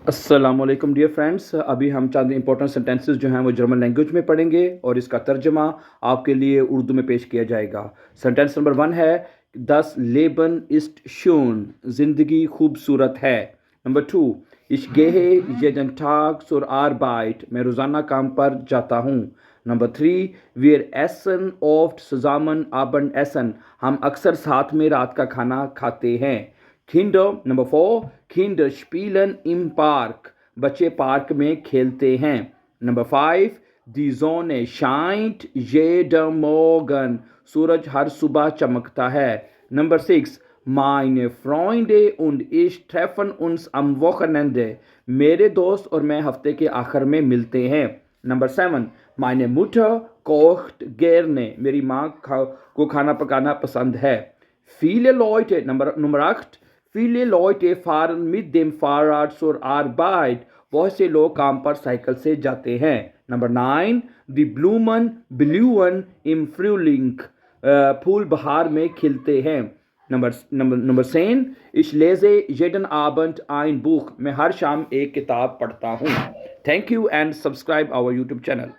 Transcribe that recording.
अस्सलाम वालेकुम dear friends. अभी हम चंद इंपॉर्टेंट सेंटेंसेस जो हैं वो जर्मन लैंग्वेज में पढ़ेंगे और इसका तर्जमा आपके लिए उर्दू में पेश किया जाएगा। सेंटेंस नंबर 1 है, दस लेबन इस्ट शून, ज़िंदगी खूबसूरत है। Number 2, ich gehe jeden Tag zur Arbeit, मैं रोज़ाना काम पर जाता हूँ। Number 3, wir essen oft zusammen Abendessen, हम अक्सर साथ में रात का खाना खाते हैं। Kinder, number 4, Kinder spielen im Park, बच्चे पार्क में खेलते हैं। Number 5, die Sonne scheint jeden Morgen, सूरज हर सुबह चमकता है। Number 6, meine Freunde und ich treffen uns am Wochenende, मेरे दोस्त और मैं हफ्ते के आखिर में मिलते हैं। Number 7, meine Mutter kocht gerne, मेरी माँ को खाना पकाना पसंद है। Viele Leute, Nummer 8, viele Leute fahren mit dem Fahrrad zur Arbeit, बहुत से लोग काम पर साइकिल से जाते हैं। Number 9, die Blumen blühen im Frühling, फूल बहार में खिलते हैं। Number 10, ich lese jeden Abend ein Buch, मैं हर शाम एक किताब पढ़ता हूँ। Thank you and subscribe our YouTube channel.